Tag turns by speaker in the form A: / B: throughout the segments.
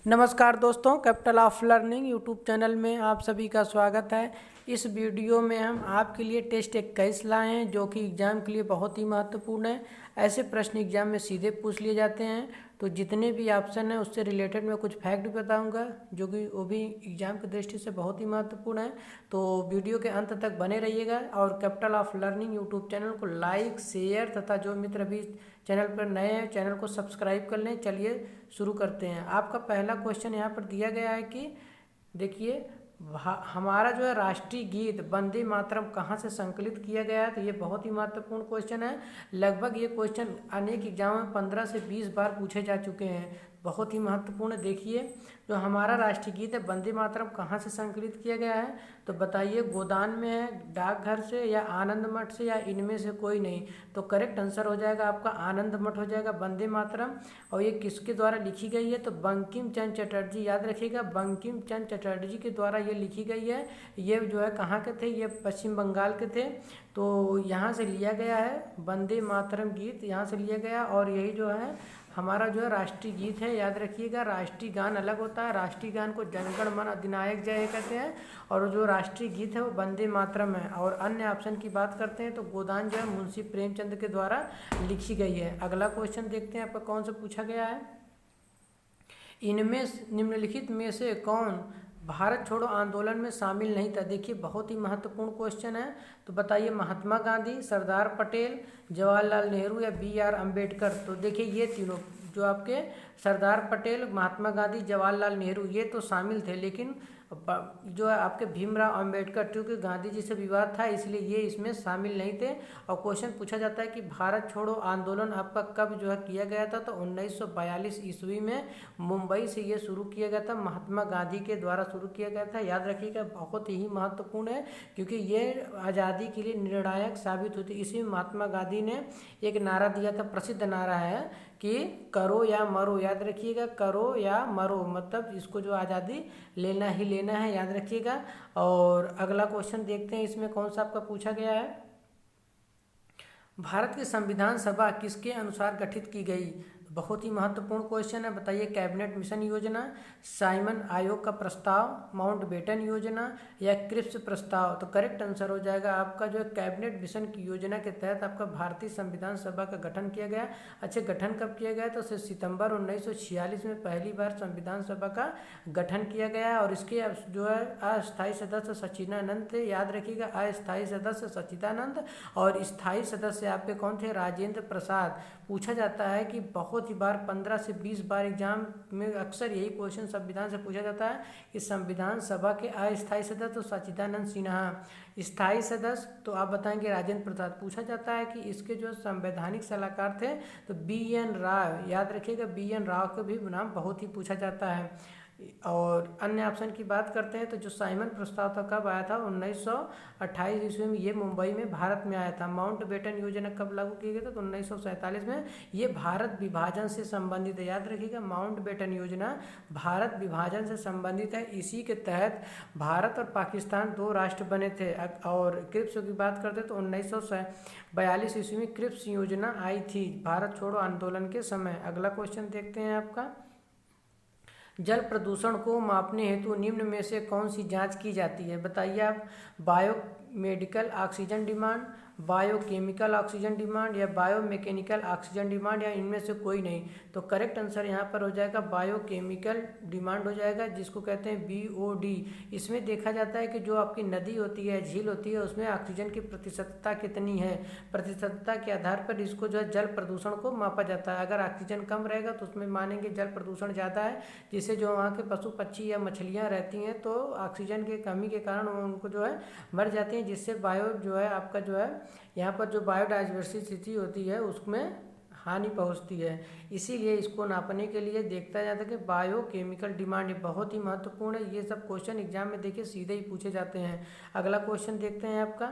A: नमस्कार दोस्तों, capital of learning YouTube channel में आप सभी का स्वागत है। इस वीडियो में हम आपके लिए टेस्ट 21 लाए हैं जो कि एग्ज़ाम के लिए बहुत ही महत्वपूर्ण है। ऐसे प्रश्न एग्ज़ाम में सीधे पूछ लिए जाते हैं, तो जितने भी ऑप्शन हैं उससे रिलेटेड मैं कुछ फैक्ट बताऊंगा जो कि वो भी एग्ज़ाम की दृष्टि से बहुत ही महत्वपूर्ण है। तो वीडियो के अंत तक बने रहिएगा और capital of learning YouTube channel को लाइक, शेयर तथा जो मित्र अभी चैनल पर नए हैं चैनल को सब्सक्राइब कर लें। चलिए शुरू करते हैं। आपका पहला क्वेश्चन यहाँ पर दिया गया है कि देखिए, हमारा जो है राष्ट्रीय गीत वंदे मातरम कहाँ से संकलित किया गया है। तो ये बहुत ही महत्वपूर्ण क्वेश्चन है। लगभग ये क्वेश्चन अनेक एग्जाम में 15 से 20 बार पूछे जा चुके हैं। बहुत ही महत्वपूर्ण। देखिए, जो हमारा राष्ट्रीय गीत है वंदे मातरम कहाँ से संकलित किया गया है, तो बताइए गोदान में है, डाकघर से, या आनंद मठ से, या इनमें से कोई नहीं। तो करेक्ट आंसर हो जाएगा आपका आनंद मठ हो जाएगा वंदे मातरम। और ये किसके द्वारा लिखी गई है, तो बंकिम चंद्र चटर्जी, याद रखिएगा बंकिम चंद्र चटर्जी के द्वारा ये लिखी गई है। ये जो है कहाँ के थे, ये पश्चिम बंगाल के थे। तो यहाँ से लिया गया है वंदे मातरम गीत, यहाँ से लिया गया। और यही जो है हमारा जो है राष्ट्रीय गीत है। याद रखिएगा राष्ट्रीय गान अलग होता है, राष्ट्रीय गान को जनगण मन अधिनायक जय कहते हैं, और जो राष्ट्रीय गीत है वो वंदे मातरम है। और अन्य ऑप्शन की बात करते हैं तो गोदान जो है मुंशी प्रेमचंद के द्वारा लिखी गई है। अगला क्वेश्चन देखते हैं आपका कौन सा पूछा गया है। इनमें निम्नलिखित में से कौन भारत छोड़ो आंदोलन में शामिल नहीं था। देखिए, बहुत ही महत्वपूर्ण क्वेश्चन है। तो बताइए महात्मा गांधी, सरदार पटेल, जवाहरलाल नेहरू या बी आर अम्बेडकर। तो देखिए ये तीनों जो आपके सरदार पटेल, महात्मा गांधी, जवाहरलाल नेहरू ये तो शामिल थे, लेकिन जो है आपके भीमराव अम्बेडकर, क्योंकि गांधी जी से विवाद था इसलिए ये इसमें शामिल नहीं थे। और क्वेश्चन पूछा जाता है कि भारत छोड़ो आंदोलन आपका कब जो है किया गया था, तो 1942 ईस्वी में मुंबई से ये शुरू किया गया था, महात्मा गांधी के द्वारा शुरू किया गया था। याद रखिएगा बहुत ही महत्वपूर्ण है क्योंकि ये आज़ादी के लिए निर्णायक साबित हुई थी। इसी में महात्मा गांधी ने एक नारा दिया था, प्रसिद्ध नारा है कि करो या मरो। याद रखिएगा करो या मरो, मतलब इसको जो आज़ादी लेना ही लेना है, याद रखिएगा। और अगला क्वेश्चन देखते हैं इसमें कौन सा आपका पूछा गया है। भारत की संविधान सभा किसके अनुसार गठित की गई। बहुत ही महत्वपूर्ण क्वेश्चन है। बताइए कैबिनेट मिशन योजना, साइमन आयोग का प्रस्ताव, माउंटबेटन योजना या क्रिप्स प्रस्ताव। तो करेक्ट आंसर हो जाएगा आपका जो कैबिनेट मिशन की योजना के तहत आपका भारतीय संविधान सभा का गठन किया गया। अच्छा, गठन कब किया गया, तो सितंबर 1946 में पहली बार संविधान सभा का गठन किया गया। और इसके जो है अस्थायी सदस्य सच्चिदानंद थे। याद रखिएगा अस्थायी सदस्य सच्चिदानंद, और स्थायी सदस्य आपके कौन थे, राजेंद्र प्रसाद। पूछा जाता है कि बहुत ही बार 15 से 20 बार एग्जाम में अक्सर यही क्वेश्चन संविधान से पूछा जाता है कि संविधान सभा के अस्थायी सदस्य तो सच्चिदानंद सिन्हा, स्थायी सदस्य तो आप बताएंगे राजेंद्र प्रसाद। पूछा जाता है कि इसके जो संवैधानिक सलाहकार थे तो बी.एन. राव। याद रखिएगा बी.एन. राव का भी नाम बहुत ही पूछा जाता है। और अन्य ऑप्शन की बात करते हैं तो जो साइमन प्रस्ताव था कब आया था, 1928 ईस्वी में ये मुंबई में भारत में आया था। माउंटबेटन योजना कब लागू की गई था, तो 1947 में। ये भारत विभाजन से संबंधित है। याद रखिएगा माउंटबेटन योजना भारत विभाजन से संबंधित है। इसी के तहत भारत और पाकिस्तान दो राष्ट्र बने थे। और क्रिप्स की बात करते हैं तो 1942 ईस्वी में क्रिप्स योजना आई थी भारत छोड़ो आंदोलन के समय। अगला क्वेश्चन देखते हैं आपका। जल प्रदूषण को मापने हेतु निम्न में से कौन सी जांच की जाती है। बताइए आप, biomedical oxygen demand, biochemical oxygen demand या बायोमैकेनिकल ऑक्सीजन डिमांड, या इनमें से कोई नहीं। तो करेक्ट आंसर यहाँ पर हो जाएगा बायोकेमिकल डिमांड हो जाएगा, जिसको कहते हैं BOD। इसमें देखा जाता है कि जो आपकी नदी होती है, झील होती है, उसमें ऑक्सीजन की प्रतिशतता कितनी है। प्रतिशतता के आधार पर इसको जो है जल प्रदूषण को मापा जाता है। अगर ऑक्सीजन कम रहेगा तो उसमें मानेंगे जल प्रदूषण ज़्यादा है, जिससे जो वहाँ के पशु पक्षी या मछलियाँ रहती हैं तो ऑक्सीजन की कमी के कारण उनको जो है मर जाती हैं, जिससे बायो जो है आपका जो है यहाँ पर जो बायोडाइवर्सिटी होती है उसमें हानि पहुँचती है। इसीलिए इसको नापने के लिए देखता जाता है कि बायोकेमिकल डिमांड बहुत ही महत्वपूर्ण है। ये सब क्वेश्चन एग्जाम में देखिए सीधे ही पूछे जाते हैं। अगला क्वेश्चन देखते हैं आपका।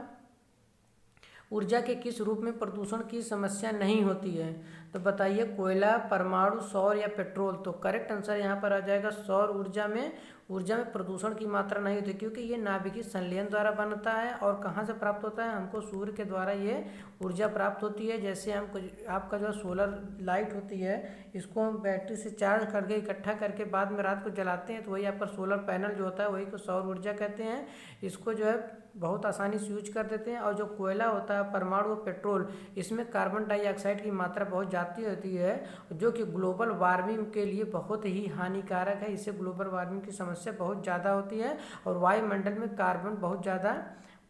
A: ऊर्जा के किस रूप में प्रदूषण की समस्या नहीं होती है। तो बताइए कोयला, परमाणु, सौर या पेट्रोल। तो करेक्ट आंसर यहाँ पर आ जाएगा सौर ऊर्जा में प्रदूषण की मात्रा नहीं होती, क्योंकि ये नाभिकीय संलयन द्वारा बनता है। और कहाँ से प्राप्त होता है, हमको सूर्य के द्वारा ये ऊर्जा प्राप्त होती है। जैसे हमको आपका जो सोलर लाइट होती है, इसको हम बैटरी से चार्ज करके इकट्ठा करके बाद में रात को जलाते हैं, तो वही आपका सोलर पैनल जो होता है वही को सौर ऊर्जा कहते हैं। इसको जो है बहुत आसानी से यूज कर देते हैं। और जो कोयला होता है, परमाणु और पेट्रोल, इसमें कार्बन डाइऑक्साइड की मात्रा बहुत ज़्यादा होती है, जो कि ग्लोबल वार्मिंग के लिए बहुत ही हानिकारक है। इससे ग्लोबल वार्मिंग की समस्या बहुत ज़्यादा होती है और वायुमंडल में कार्बन बहुत ज़्यादा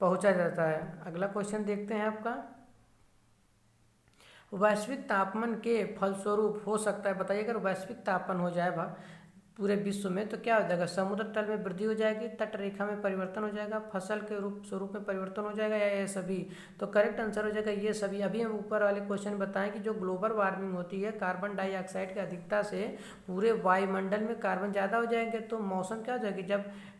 A: पहुँचा जाता है। अगला क्वेश्चन देखते हैं आपका, वैश्विक तापमान के फलस्वरूप हो सकता है, बताइए अगर वैश्विक तापमान हो जाए पूरे विश्व में तो क्या हो जाएगा, समुद्र तल में वृद्धि हो जाएगी, तट रेखा में परिवर्तन हो जाएगा, फसल के स्वरूप में परिवर्तन हो जाएगा, या ये सभी। तो करेक्ट आंसर हो जाएगा ये सभी। अभी हम ऊपर वाले क्वेश्चन बताएं कि जो ग्लोबल वार्मिंग होती है, कार्बन डाइऑक्साइड की अधिकता से पूरे वायुमंडल में कार्बन ज़्यादा हो जाएंगे, तो मौसम क्या हो जाएगी,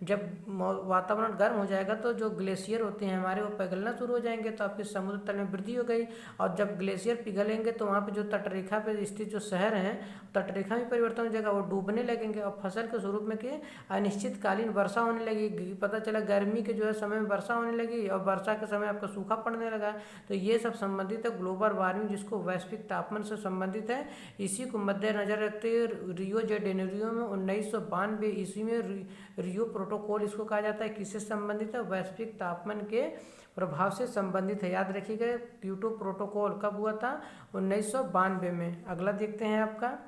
A: जब वातावरण गर्म हो जाएगा तो जो ग्लेशियर होते हैं हमारे वो पिघलना शुरू हो जाएंगे, तो आपके समुद्र तल में वृद्धि हो गई। और जब ग्लेशियर पिघलेंगे तो वहाँ पे जो तटरेखा पे स्थित जो शहर हैं, तटरेखा में परिवर्तन हो जाएगा, वो डूबने लगेंगे। और फसल के स्वरूप में कि अनिश्चितकालीन वर्षा होने लगेगी, पता चला गर्मी के जो है समय में वर्षा होने लगी और वर्षा के समय आपका सूखा पड़ने लगा। तो ये सब संबंधित है ग्लोबल वार्मिंग, जिसको वैश्विक तापमान से संबंधित है। इसी को मद्देनजर रखते हुए रियो जे जेनेरियो में 1992 ईस्वी में रियो प्रोटोकॉल इसको कहा जाता है, किससे संबंधित है, वैश्विक तापमान के प्रभाव से संबंधित है। याद रखिएगा क्योटो प्रोटोकॉल कब हुआ था, 1992 में। अगला देखते हैं आपका,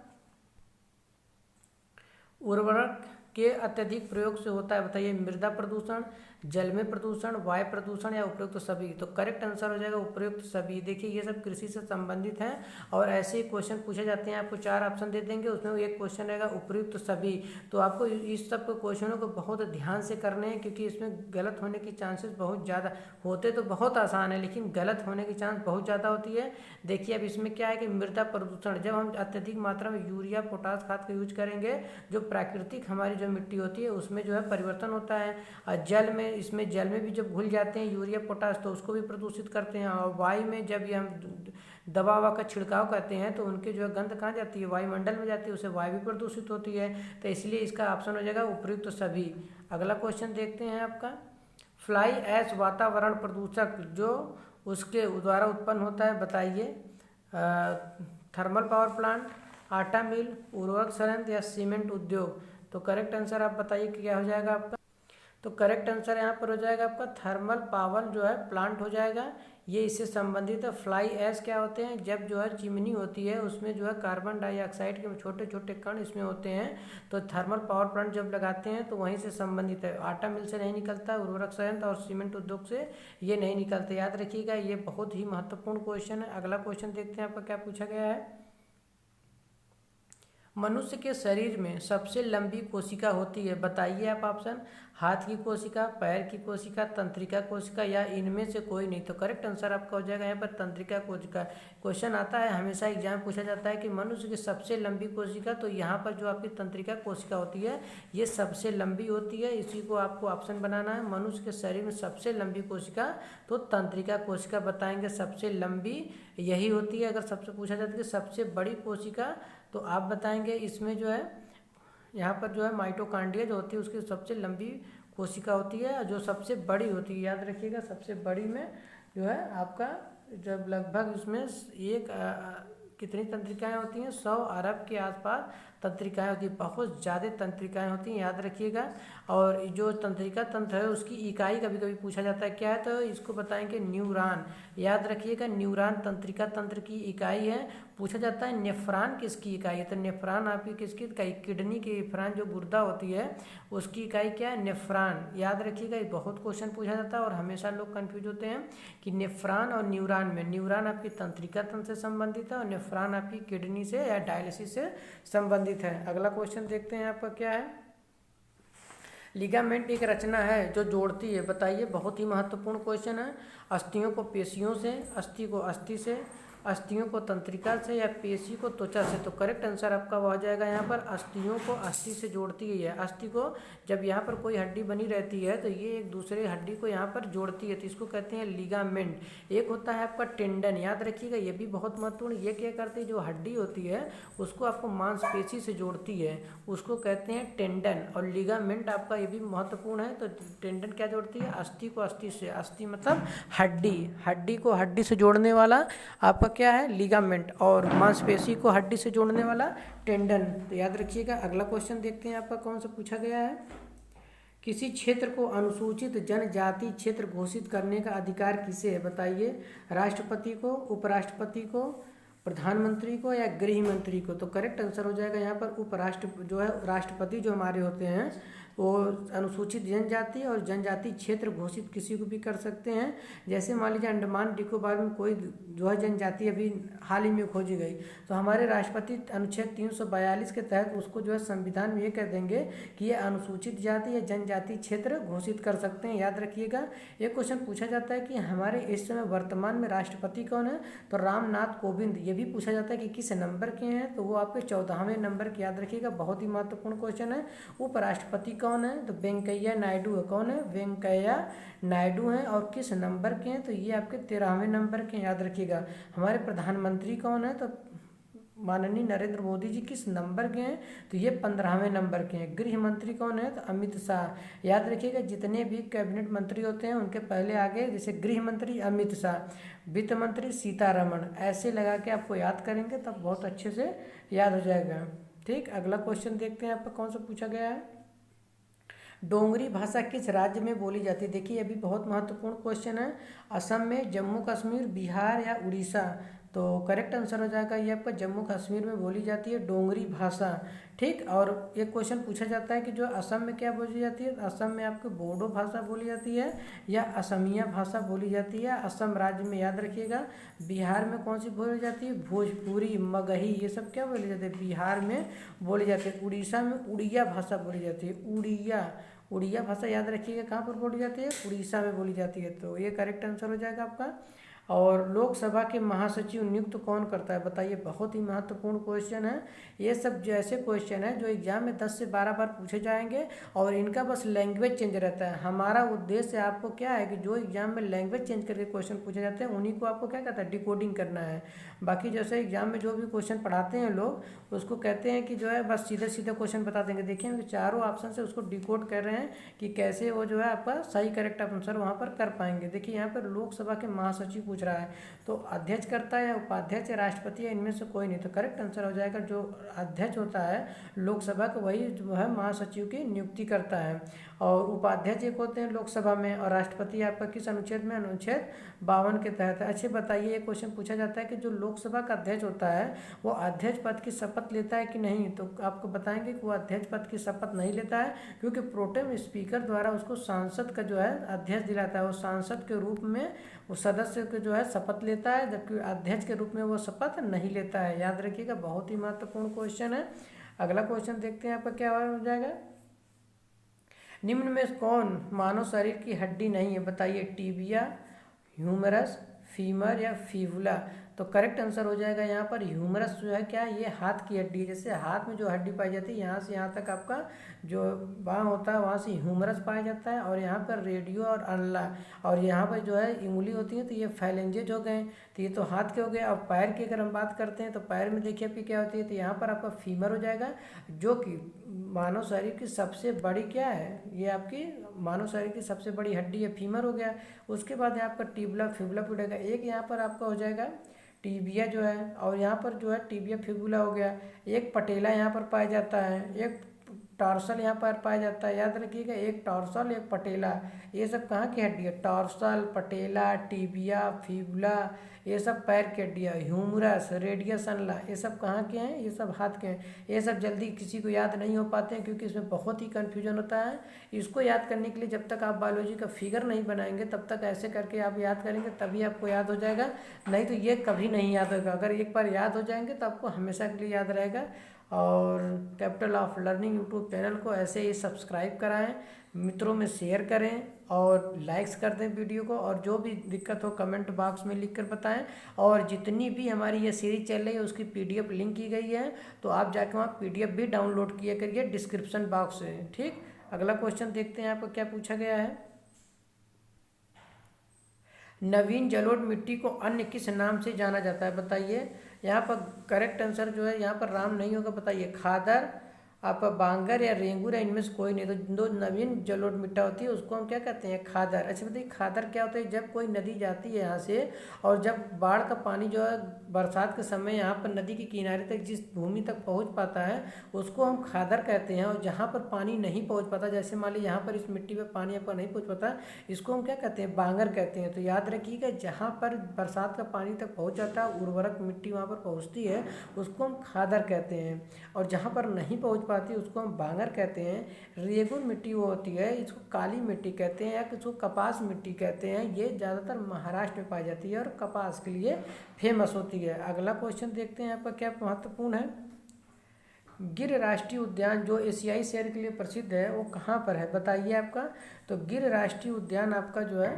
A: उर्वरक के अत्यधिक प्रयोग से होता है, बताइए मृदा प्रदूषण, जल में प्रदूषण, वायु प्रदूषण या उपयुक्त सभी। तो करेक्ट आंसर हो जाएगा उपयुक्त सभी। देखिए ये सब कृषि से संबंधित हैं और ऐसे ही क्वेश्चन पूछे जाते हैं। आपको 4 ऑप्शन दे देंगे, उसमें एक क्वेश्चन रहेगा उपयुक्त सभी। तो आपको इस सब क्वेश्चनों को बहुत ध्यान से करने हैं, क्योंकि इसमें गलत होने की चांसेस बहुत ज़्यादा होते, तो बहुत आसान है लेकिन गलत होने की चांस बहुत ज़्यादा होती है। देखिए अब इसमें क्या है कि मृदा प्रदूषण, जब हम अत्यधिक मात्रा में यूरिया पोटास खाद का यूज करेंगे, जो प्राकृतिक हमारी जो मिट्टी होती है उसमें जो है परिवर्तन होता है। और जल में, इसमें जल में भी जब घुल जाते हैं यूरिया पोटास तो उसको भी प्रदूषित करते हैं। और वायु में जब ये हम दवा ववा का छिड़काव करते हैं तो उनके जो है गंध कहाँ जाती है, वायुमंडल में जाती है, उससे वायु भी प्रदूषित होती है। तो इसलिए इसका ऑप्शन हो जाएगा उपयुक्त सभी। अगला क्वेश्चन देखते हैं आपका, फ्लाई ऐश वातावरण प्रदूषक जो उसके द्वारा उत्पन्न होता है, बताइए थर्मल पावर प्लांट, आटा मिल, उर्वरक संयंत्र या सीमेंट उद्योग। तो करेक्ट आंसर आप बताइए कि क्या हो जाएगा आपका। तो करेक्ट आंसर यहाँ पर हो जाएगा आपका थर्मल पावर जो है प्लांट हो जाएगा, ये इससे संबंधित है। फ्लाई ऐश क्या होते हैं, जब जो है चिमनी होती है उसमें जो है कार्बन डाइऑक्साइड के छोटे छोटे कण इसमें होते हैं, तो थर्मल पावर प्लांट जब लगाते हैं तो वहीं से संबंधित है। आटा मिल से नहीं निकलता, उर्वरक संयंत्र और सीमेंट उद्योग से ये नहीं निकलते। याद रखिएगा ये बहुत ही महत्वपूर्ण क्वेश्चन है। अगला क्वेश्चन देखते हैं आपका क्या पूछा गया है, मनुष्य के शरीर में सबसे लंबी कोशिका होती है, बताइए आप ऑप्शन, हाथ की कोशिका, पैर की कोशिका, तंत्रिका कोशिका या इनमें से कोई नहीं। तो करेक्ट आंसर आपका हो जाएगा यहाँ पर तंत्रिका कोशिका। क्वेश्चन आता है हमेशा एग्जाम पूछा जाता है कि मनुष्य की सबसे लंबी कोशिका, तो यहाँ पर जो आपकी तंत्रिका कोशिका होती है ये सबसे लंबी होती है। इसी को आपको ऑप्शन बनाना है, मनुष्य के शरीर में सबसे लंबी कोशिका तो तंत्रिका कोशिका बताएंगे, सबसे लंबी यही होती है। अगर सबसे पूछा जाता है कि सबसे बड़ी कोशिका, तो आप बताएंगे इसमें जो है यहाँ पर जो है माइटोकांड्रिया जो होती है उसकी सबसे लंबी कोशिका होती है, जो सबसे बड़ी होती है। याद रखिएगा सबसे बड़ी में जो है आपका जब लगभग इसमें कितनी तंत्रिकाएं होती हैं, 100 अरब के आसपास तंत्रिकाएं होती हैं, बहुत ज़्यादा तंत्रिकाएं होती हैं, याद रखिएगा। और जो तंत्रिका तंत्र है उसकी इकाई कभी कभी पूछा जाता है क्या है, तो इसको बताएंगे न्यूरॉन। याद रखिएगा न्यूरॉन तंत्रिका तंत्र की इकाई है। पूछा जाता है नेफ्रॉन किसकी इकाई है, तो नेफ्रॉन आपकी किसकी इकाई, किडनी की नेफ्रॉन जो गुर्दा होती है उसकी इकाई क्या है, नेफ्रॉन। याद रखिएगा ये बहुत क्वेश्चन पूछा जाता है और हमेशा लोग कंफ्यूज होते हैं कि नेफ्रॉन और न्यूरॉन में, न्यूरॉन आपकी तंत्रिका तंत्र से संबंधित है और नेफ्रॉन आपकी किडनी से या डायलिसिस से संबंधित है। अगला क्वेश्चन देखते हैं आपका क्या है, लिगामेंट एक रचना है जो जोड़ती है, बताइए। बहुत ही महत्वपूर्ण क्वेश्चन है। अस्थियों को पेशियों से, अस्थि को अस्थि से, अस्थियों को तंत्रिका से या पेशी को त्वचा से। तो करेक्ट आंसर आपका हो जाएगा यहाँ पर अस्थियों को अस्थि से जोड़ती है। अस्थि को जब यहाँ पर कोई हड्डी बनी रहती है तो ये एक दूसरे हड्डी को यहाँ पर जोड़ती है, तो इसको कहते हैं लिगामेंट। एक होता है आपका टेंडन, याद रखिएगा ये भी बहुत महत्वपूर्ण। ये क्या करती है, जो हड्डी होती है उसको आपको मांसपेशी से जोड़ती है, उसको कहते हैं टेंडन। और लिगामेंट आपका ये भी महत्वपूर्ण है। तो टेंडन क्या जोड़ती है, अस्थि को अस्थि से। अस्थि मतलब हड्डी, हड्डी को हड्डी से जोड़ने वाला आपका क्या है, लिगामेंट। और मांसपेशी को हड्डी से जोड़ने वाला टेंडन। तो याद रखिएगा। अगला क्वेश्चन देखते हैं आपका कौन सा पूछा गया है। किसी क्षेत्र को अनुसूचित जनजाति क्षेत्र घोषित करने का अधिकार किसे है, बताइए। राष्ट्रपति को, उपराष्ट्रपति को, प्रधानमंत्री को या गृह मंत्री को। तो करेक्ट आंसर हो जाएगा यहाँ पर राष्ट्रपति जो हमारे होते हैं वो अनुसूचित जनजाति और जनजाति क्षेत्र घोषित किसी को भी कर सकते हैं। जैसे मान लीजिए अंडमान निकोबार में कोई जो है जनजाति अभी हाल ही में खोजी गई, तो हमारे राष्ट्रपति अनुच्छेद 342 के तहत उसको जो है संविधान में ये कह देंगे कि ये अनुसूचित जाति या जनजाति क्षेत्र घोषित कर सकते हैं। याद रखिएगा। एक क्वेश्चन पूछा जाता है कि हमारे इस समय वर्तमान में राष्ट्रपति कौन है, तो रामनाथ कोविंद। ये भी पूछा जाता है कि किस नंबर के हैं, तो वो आपके 14वें नंबर के। याद रखिएगा, बहुत ही महत्वपूर्ण क्वेश्चन है। उपराष्ट्रपति कौन है, तो वेंकैया नायडू है। कौन है, वेंकैया नायडू हैं। और किस नंबर के हैं, तो ये आपके 13वें नंबर के। याद रखिएगा। हमारे प्रधानमंत्री कौन है, तो माननीय नरेंद्र मोदी जी किस नंबर के हैं, तो ये 15वें नंबर के हैं। गृह मंत्री कौन है, तो अमित शाह। याद रखिएगा, जितने भी कैबिनेट मंत्री होते हैं उनके पहले आगे जैसे गृह मंत्री अमित शाह, वित्त मंत्री सीतारमण, ऐसे लगा के आपको याद करेंगे तब बहुत अच्छे से याद हो जाएगा। ठीक, अगला क्वेश्चन देखते हैं आपका कौन सा पूछा गया है। डोगरी भाषा किस राज्य में बोली जाती है। देखिए, ये भी बहुत महत्वपूर्ण क्वेश्चन है। असम में, जम्मू कश्मीर, बिहार या उड़ीसा। तो करेक्ट आंसर हो जाएगा ये आपका जम्मू कश्मीर में बोली जाती है डोगरी भाषा। ठीक, और एक क्वेश्चन पूछा जाता है कि जो असम में क्या बोली जाती है, असम में आपको बोडो भाषा बोली जाती है या असमिया भाषा बोली जाती है असम राज्य में। याद रखिएगा। बिहार में कौन सी बोली जाती है, भोजपुरी, मगही, ये सब क्या बोली जाती है, बिहार में बोली जाती है। उड़ीसा में उड़िया भाषा बोली जाती है। उड़िया भाषा याद रखिएगा कहाँ पर बोली जाती है, उड़ीसा में बोली जाती है। तो ये करेक्ट आंसर हो जाएगा आपका। और लोकसभा के महासचिव नियुक्त कौन करता है, बताइए। बहुत ही महत्वपूर्ण क्वेश्चन है। ये सब जो ऐसे क्वेश्चन है जो एग्जाम में 10 से 12 बार पूछे जाएंगे और इनका बस लैंग्वेज चेंज रहता है। हमारा उद्देश्य आपको क्या है कि जो एग्जाम में लैंग्वेज चेंज करके क्वेश्चन पूछे जाते हैं उन्हीं को आपको क्या कहता है, डिकोडिंग करना है। बाकी जैसे एग्जाम में जो भी क्वेश्चन पढ़ाते हैं लोग उसको कहते हैं कि जो है बस सीधे सीधे क्वेश्चन बता देंगे। देखिए, हम चारों ऑप्शन से उसको डिकोड कर रहे हैं कि कैसे वो जो है आपका सही करेक्ट आंसर वहाँ पर कर पाएंगे। देखिए, यहाँ पर लोकसभा के महासचिव पूछ रहा है, तो अध्यक्ष करता है या उपाध्यक्ष या राष्ट्रपति या इनमें से कोई नहीं। तो करेक्ट आंसर हो जाएगा जो अध्यक्ष होता है लोकसभा का, वही जो है महासचिव की नियुक्ति करता है। और उपाध्यक्ष एक होते हैं लोकसभा में, और राष्ट्रपति आपका किस अनुच्छेद में, अनुच्छेद 52 के तहत है। अच्छे बताइए, एक क्वेश्चन पूछा जाता है कि जो लोकसभा का अध्यक्ष होता है वो अध्यक्ष पद की शपथ लेता है कि नहीं। तो आपको बताएंगे कि वो अध्यक्ष पद की शपथ नहीं लेता है, क्योंकि प्रोटेम स्पीकर द्वारा उसको सांसद का जो है अध्यक्ष दिलाता है। वो सांसद के रूप में वो सदस्य को जो है शपथ लेता है, जबकि अध्यक्ष के रूप में वो शपथ नहीं लेता है। याद रखिएगा, बहुत ही महत्वपूर्ण क्वेश्चन है। अगला क्वेश्चन देखते हैं आपका क्या हो जाएगा। निम्न में कौन मानव शरीर की हड्डी नहीं है, बताइए। टीबिया, ह्यूमरस, फीमर या फीबुला। तो करेक्ट आंसर हो जाएगा यहाँ पर ह्यूमरस जो है क्या, ये हाथ की हड्डी है। जैसे हाथ में जो हड्डी पाई जाती है यहाँ से यहाँ तक आपका जो बाँह होता है वहाँ से ह्यूमरस पाया जाता है। और यहाँ पर रेडियो और अनला, और यहाँ पर जो है इंगुली होती है, तो ये फाइलेंजेज हो गए। तो ये तो हाथ के हो गए। और पैर की अगर हम बात करते हैं तो पैर में देखिए आपकी क्या होती है, तो यहाँ पर आपका फीमर हो जाएगा, जो कि मानव शरीर की सबसे बड़ी क्या है, ये आपकी मानव शरीर की सबसे बड़ी हड्डी है, फीमर हो गया। उसके बाद यहाँ पर टिबुला फिबुला पड़ेगा। एक यहाँ पर आपका हो जाएगा टीबिया जो है, और यहाँ पर जो है टीबिया फिबुला हो गया। एक पटेला यहाँ पर पाया जाता है, एक टॉर्सल यहाँ पर पाया जाता है। याद रखिएगा, एक टॉर्सल एक पटेला, ये सब कहाँ की हड्डी है, टॉर्सल, पटेला, टीबिया, फिबुला, ये सब पैर की हड्डियाँ। ह्यूमरस, रेडियस, अनला, ये सब कहाँ के हैं, ये सब हाथ के हैं। ये सब जल्दी किसी को याद नहीं हो पाते हैं क्योंकि इसमें बहुत ही कन्फ्यूजन होता है। इसको याद करने के लिए जब तक आप बायोलॉजी का फिगर नहीं बनाएंगे तब तक ऐसे करके आप याद करेंगे, तभी आपको याद हो जाएगा, नहीं तो ये कभी नहीं याद होगा। अगर एक बार याद हो जाएंगे तो आपको हमेशा के लिए याद रहेगा। और capital of learning YouTube channel को ऐसे ही सब्सक्राइब कराएं, मित्रों में शेयर करें और लाइक्स कर दें वीडियो को, और जो भी दिक्कत हो कमेंट बॉक्स में लिख कर बताएं। और जितनी भी हमारी ये सीरीज चल रही है उसकी पीडीएफ लिंक की गई है, तो आप जाके वहाँ पीडीएफ भी डाउनलोड किया करिए डिस्क्रिप्शन बॉक्स से। ठीक, अगला क्वेश्चन देखते हैं आपको क्या पूछा गया है। नवीन जलोढ़ मिट्टी को अन्य किस नाम से जाना जाता है, बताइए। यहाँ पर करेक्ट आंसर जो है यहाँ पर राम नहीं होगा, बताइए। खादर, आप बांगर या रेंगुर या इनमें से कोई नहीं। तो जो नवीन जलोढ़ मिट्टी होती है उसको हम क्या कहते हैं, खादर। अच्छा बताइए, खादर क्या होता है, जब कोई नदी जाती है यहाँ से और जब बाढ़ का पानी जो है बरसात के समय यहाँ पर नदी के किनारे तक जिस भूमि तक पहुँच पाता है उसको हम खादर कहते हैं। और जहाँ पर पानी नहीं पहुँच पाता, जैसे मान लीजिए यहाँ पर इस मिट्टी पर पानी आपका नहीं पहुँच पाता, इसको हम क्या कहते हैं, बांगर कहते हैं। तो याद रखिएगा, जहाँ पर बरसात का पानी तक पहुँच जाता है, उर्वरक मिट्टी वहाँ पर पहुँचती है, उसको हम खादर कहते हैं। और जहाँ पर नहीं पहुँच पाती उसको हम बांगर कहते हैं। रेगुर मिट्टी वो होती है, इसको काली मिट्टी कहते हैं या इसको कपास मिट्टी कहते हैं। ये ज़्यादातर महाराष्ट्र में पाई जाती है और कपास के लिए फेमस होती है। अगला क्वेश्चन देखते हैं आपका क्या महत्वपूर्ण है। गिर राष्ट्रीय उद्यान जो एशियाई शेर के लिए प्रसिद्ध है वो कहाँ पर है, बताइए आपका। तो गिर राष्ट्रीय उद्यान आपका जो है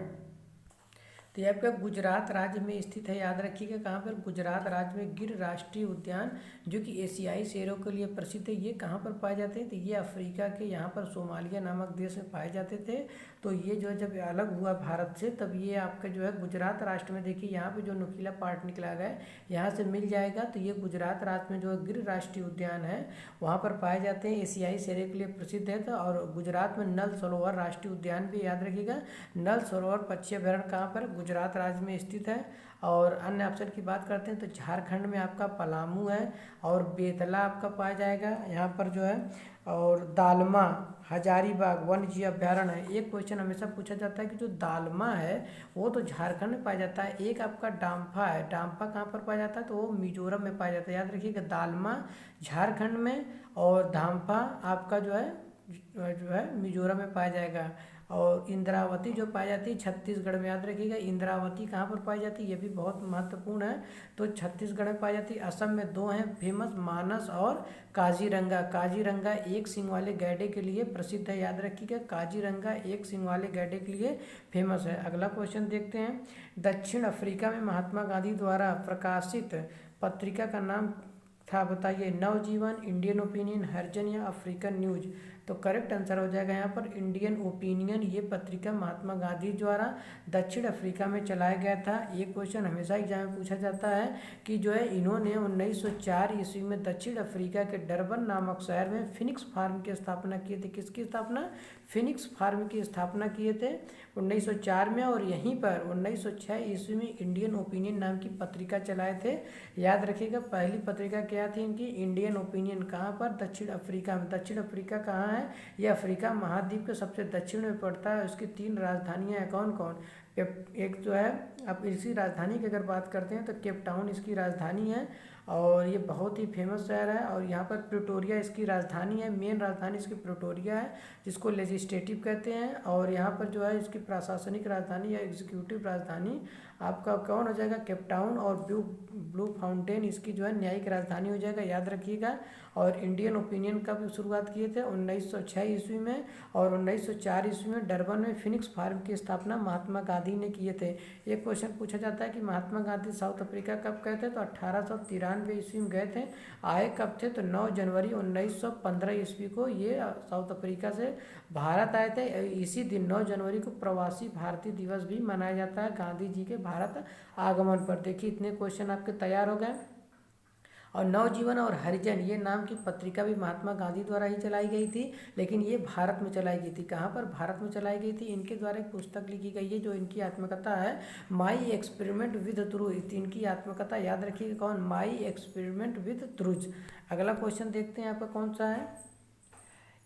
A: तो ये आपका गुजरात राज्य में स्थित है। याद रखिएगा कहाँ पर, गुजरात राज्य में गिर राष्ट्रीय उद्यान जो कि एशियाई शेरों के लिए प्रसिद्ध है। ये कहाँ पर पाए जाते हैं, तो ये अफ्रीका के यहाँ पर सोमालिया नामक देश में पाए जाते थे। तो ये जो जब अलग हुआ भारत से तब ये आपका जो है गुजरात राष्ट्र में, देखिए यहाँ पे जो नुकीला पार्ट निकला गया है यहाँ से मिल जाएगा। तो ये गुजरात राज्य में जो गिर राष्ट्रीय उद्यान है वहाँ पर पाए जाते हैं, एशियाई शेरों के लिए प्रसिद्ध है। तो और गुजरात में नल सरोवर राष्ट्रीय उद्यान भी याद रखिएगा। नल सरोवर पक्षी अभयारण्य कहाँ पर, गुजरात राज्य में स्थित है। और अन्य ऑप्शन की बात करते हैं तो झारखंड में आपका पलामू है और बेतला आपका पाया जाएगा यहाँ पर जो है। और दालमा हजारीबाग वन्य जीव अभयारण्य है। एक क्वेश्चन हमेशा पूछा जाता है कि जो दालमा है वो तो झारखंड में पाया जाता है, एक आपका डाम्फा है, डाम्फा कहाँ पर पाया जाता है, तो वो मिजोरम में पाया जाता है। याद रखिएगा, दालमा झारखंड में और धाम्फा आपका जो है मिजोरम में पाया जाएगा। और इंद्रावती जो पाई जाती है छत्तीसगढ़ में। याद रखिएगा, इंद्रावती कहाँ पर पाई जाती है, ये भी बहुत महत्वपूर्ण है। तो छत्तीसगढ़ में पाई जाती है। असम में दो हैं फेमस, मानस और काजीरंगा। काजीरंगा एक सींग वाले गैंडे के लिए प्रसिद्ध है। याद रखिएगा, काजीरंगा एक सींग वाले गैंडे के लिए फेमस है। अगला क्वेश्चन देखते हैं। दक्षिण अफ्रीका में महात्मा गांधी द्वारा प्रकाशित पत्रिका का नाम था, बताइए। नवजीवन, इंडियन ओपिनियन, हरिजन या अफ्रीकन न्यूज। तो करेक्ट आंसर हो जाएगा यहाँ पर इंडियन ओपिनियन। ये पत्रिका महात्मा गांधी द्वारा दक्षिण अफ्रीका में चलाया गया था। ये क्वेश्चन हमेशा एग्जाम में पूछा जाता है कि जो है इन्होंने 1904 ईस्वी में दक्षिण अफ्रीका के डरबन नामक शहर में फिनिक्स फार्म की स्थापना किए थे। किसकी स्थापना, फिनिक्स फार्म की स्थापना किए थे 1904 में। और यहीं पर 1906 ईस्वी में इंडियन ओपिनियन नाम की पत्रिका चलाए थे। याद रखिएगा, पहली पत्रिका क्या थी इनकी, इंडियन ओपिनियन। कहाँ पर, दक्षिण अफ्रीका में। दक्षिण अफ्रीका कहाँ है, ये अफ्रीका महाद्वीप के सबसे दक्षिण में पड़ता है। उसकी 3 राजधानियाँ हैं, कौन कौन। एक जो है, अब इसी राजधानी की अगर बात करते हैं तो केप टाउन इसकी राजधानी है और ये बहुत ही फेमस शहर है। और यहाँ पर प्रिटोरिया इसकी राजधानी है, मेन राजधानी इसकी प्रिटोरिया है जिसको लेजिस्लेटिव कहते हैं। और यहाँ पर जो है इसकी प्रशासनिक राजधानी या एग्जीक्यूटिव राजधानी आपका कौन हो जाएगा, केप टाउन। और ब्लू फाउंटेन इसकी जो है न्यायिक राजधानी हो जाएगा। याद रखिएगा। और इंडियन ओपिनियन कब शुरुआत किए थे, 1906 ईस्वी में। और 1904 ईस्वी में डरबन में फिनिक्स फार्म की स्थापना महात्मा गांधी ने किए थे। एक क्वेश्चन पूछा जाता है कि महात्मा गांधी साउथ अफ्रीका कब गए थे, तो 1893 ईस्वी में गए थे। आए कब थे, तो 9 जनवरी 1915 ईस्वी को ये साउथ अफ्रीका से भारत आए थे। इसी दिन 9 जनवरी को प्रवासी भारतीय दिवस भी मनाया जाता है गांधी जी के भारत आगमन पर। देखिए इतने क्वेश्चन आपके तैयार हो गए। और नवजीवन और हरिजन ये नाम की पत्रिका भी महात्मा गांधी द्वारा ही चलाई गई थी, लेकिन ये भारत में चलाई गई थी। कहाँ पर, भारत में चलाई गई थी। इनके द्वारा एक पुस्तक लिखी गई है जो इनकी आत्मकथा है, माई एक्सपेरिमेंट विद ट्रूथ। इनकी आत्मकथा याद रखिएगा, कौन, माई एक्सपेरिमेंट विद ट्रूथ। अगला क्वेश्चन देखते हैं आपका कौन सा है।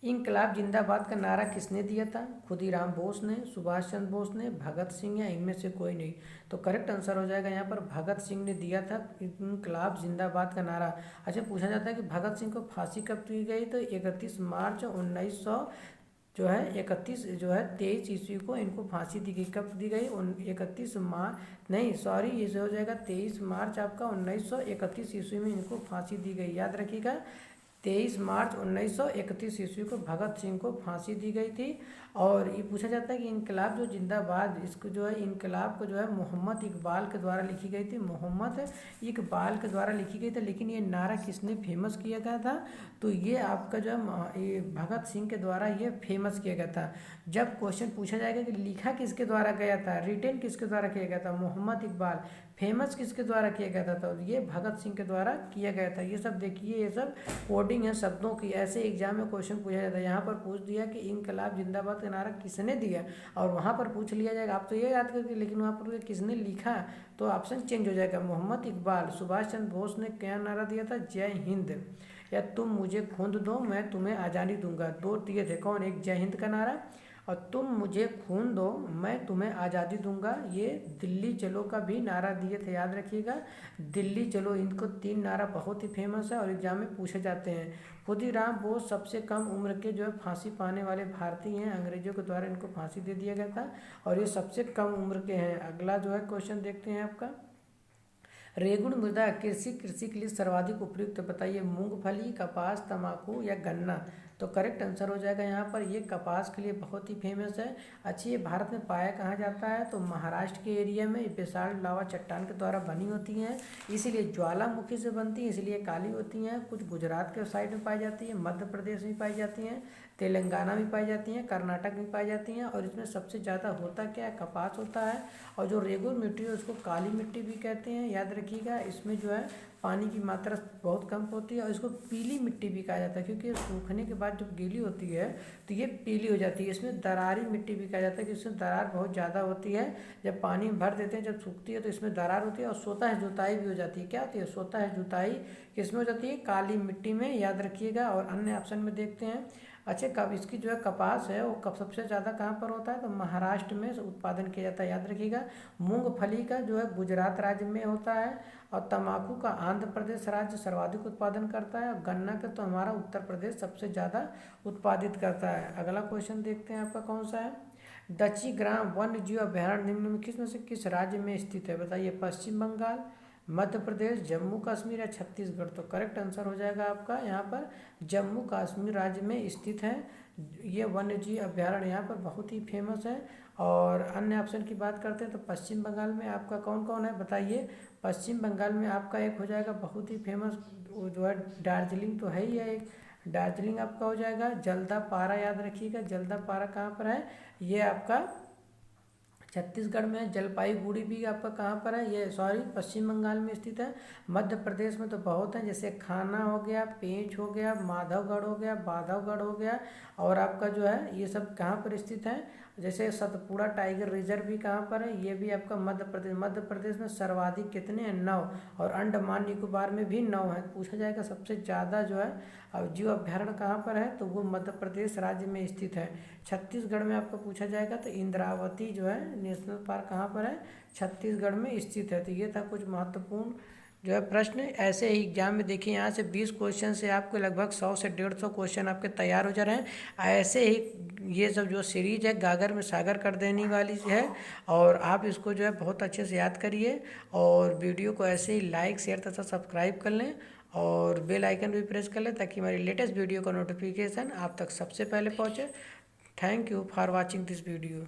A: इंकलाब जिंदाबाद का नारा किसने दिया था, खुदीराम बोस ने, सुभाष चंद्र बोस ने, भगत सिंह या इनमें से कोई नहीं। तो करेक्ट आंसर हो जाएगा यहाँ पर भगत सिंह ने दिया था इंकलाब जिंदाबाद का नारा। अच्छा पूछा जाता है कि भगत सिंह को फांसी कब दी गई, तो 31 मार्च 23 ईस्वी को इनको फांसी दी गई। कब दी गई, 31 मार्च नहीं सॉरी ये हो जाएगा 23 मार्च आपका 1931 ईस्वी में इनको फांसी दी गई। याद रखिएगा 23 मार्च 1931 ईस्वी को भगत सिंह को फांसी दी गई थी। और ये पूछा जाता है कि इनकलाब जो जिंदाबाद, इसको जो है इनकलाब को जो है मोहम्मद इकबाल के द्वारा लिखी गई थी, मोहम्मद इकबाल के द्वारा लिखी गई थी। लेकिन ये नारा किसने फेमस किया गया था? तो ये आपका जो है ये भगत सिंह के द्वारा ये फेमस किया गया था। जब क्वेश्चन पूछा जाएगा कि लिखा किसके द्वारा गया था, रिटेन किसके द्वारा किया गया था, मोहम्मद इकबाल, फेमस किसके द्वारा किया गया था, तो ये भगत सिंह के द्वारा किया गया था। ये सब देखिए, ये सब कोडिंग है शब्दों की, ऐसे एग्जाम में क्वेश्चन पूछा जाता है। यहाँ पर पूछ दिया कि इनकलाब जिंदाबाद का नारा किसने दिया, और वहाँ पर पूछ लिया जाएगा, आप तो ये याद करके, लेकिन वहाँ पर किसने लिखा, तो ऑप्शन चेंज हो जाएगा। मोहम्मद इकबाल। सुभाष चंद्र बोस ने क्या नारा दिया था? जय हिंद, या तुम मुझे खून दो मैं तुम्हें आज़ादी दूंगा। दो दिए थे, कौन? एक जय हिंद का नारा, और तुम मुझे खून दो मैं तुम्हें आज़ादी दूंगा। ये दिल्ली चलो का भी नारा दिए थे, याद रखिएगा, दिल्ली चलो। इनको 3 नारा बहुत ही फेमस है और एग्जाम में पूछे जाते हैं। खुदीराम बोस सबसे कम उम्र के जो है फांसी पाने वाले भारतीय हैं, अंग्रेजों के द्वारा इनको फांसी दे दिया गया था और ये सबसे कम उम्र के हैं। अगला जो है क्वेश्चन देखते हैं आपका, रेगुण मृदा कृषि के लिए सर्वाधिक उपयुक्त बताइए। मूंगफली, कपास, तंबाकू या गन्ना? तो करेक्ट आंसर हो जाएगा यहाँ पर, ये कपास के लिए बहुत ही फेमस है। अच्छी, ये भारत में पाया कहाँ जाता है? तो महाराष्ट्र के एरिया में विशाल लावा चट्टान के द्वारा बनी होती हैं, इसीलिए ज्वालामुखी से बनती हैं, इसलिए काली होती हैं। कुछ गुजरात के साइड में पाई जाती है, मध्य प्रदेश में पाई जाती हैं, तेलंगाना में पाई जाती हैं, कर्नाटक में पाई जाती हैं। और इसमें सबसे ज़्यादा होता क्या है? कपास होता है। और जो रेगुलर मिट्टी है उसको काली मिट्टी भी कहते हैं, याद रखिएगा। इसमें जो है पानी की मात्रा बहुत कम होती है और इसको पीली मिट्टी भी कहा जाता है, क्योंकि सूखने के बाद जब गीली होती है तो ये पीली हो जाती है। इसमें दरारी मिट्टी भी कहा जाता है, कि इसमें दरार बहुत ज़्यादा होती है। जब पानी में भर देते हैं, जब सूखती है तो इसमें दरार होती है और स्वतः जुताई भी हो जाती है। क्या होती है? स्वतः जुताई किसमें हो जाती है? काली मिट्टी में, याद रखिएगा। और अन्य ऑप्शन में देखते हैं। अच्छा, कब इसकी जो है कपास है वो कब सबसे ज़्यादा कहाँ पर होता है? तो महाराष्ट्र में उत्पादन किया जाता है, याद रखिएगा। मूंगफली का जो है गुजरात राज्य में होता है, और तंबाकू का आंध्र प्रदेश राज्य सर्वाधिक उत्पादन करता है, और गन्ना का तो हमारा उत्तर प्रदेश सबसे ज़्यादा उत्पादित करता है। अगला क्वेश्चन देखते हैं आपका कौन सा है, दक्षी ग्राम वन्य जीव अभ्यारण्य निम्न में किस में से किस राज्य में स्थित है? बताइए। पश्चिम बंगाल, मध्य प्रदेश, जम्मू कश्मीर या छत्तीसगढ़? तो करेक्ट आंसर हो जाएगा आपका यहाँ पर जम्मू कश्मीर राज्य में स्थित है। ये वन्य जीव अभ्यारण्य यहाँ पर बहुत ही फेमस है। और अन्य ऑप्शन की बात करते हैं तो पश्चिम बंगाल में आपका कौन कौन है? बताइए। पश्चिम बंगाल में आपका एक हो जाएगा बहुत ही फेमस, वो जो है दार्जिलिंग तो है ही है, एक दार्जिलिंग आपका हो जाएगा। जल्दापारा, याद रखिएगा, जल्दापारा कहाँ पर है? ये आपका छत्तीसगढ़ में। जलपाईगुड़ी भी आपका कहाँ पर है? ये पश्चिम बंगाल में स्थित है। मध्य प्रदेश में तो बहुत हैं, जैसे खाना हो गया, पेंच हो गया, माधवगढ़ हो गया, बाधवगढ़ हो गया, और आपका जो है ये सब कहाँ पर स्थित है? जैसे सतपुड़ा टाइगर रिजर्व भी कहाँ पर है? ये भी आपका मध्य प्रदेश में सर्वाधिक कितने हैं? 9। और अंडमान निकोबार में भी 9 है। पूछा जाएगा सबसे ज़्यादा जो है जीव अभ्यारण्य कहाँ पर है? तो वो मध्य प्रदेश राज्य में स्थित है। छत्तीसगढ़ में आपको पूछा जाएगा तो इंद्रावती जो है नेशनल पार्क कहाँ पर है? छत्तीसगढ़ में स्थित है। तो ये था कुछ महत्वपूर्ण जो है प्रश्न। ऐसे ही एग्जाम में देखिए, यहाँ से 20 क्वेश्चन से आपके लगभग 100 से 150 क्वेश्चन आपके तैयार हो जा रहे हैं। ऐसे ही ये सब जो सीरीज है गागर में सागर कर देने वाली है, और आप इसको जो है बहुत अच्छे से याद करिए, और वीडियो को ऐसे ही लाइक, शेयर तथा सब्सक्राइब कर लें, और बेल आइकन भी प्रेस कर लें, ताकि हमारी लेटेस्ट वीडियो का नोटिफिकेशन आप तक सबसे पहले पहुँचे। Thank you for watching this video.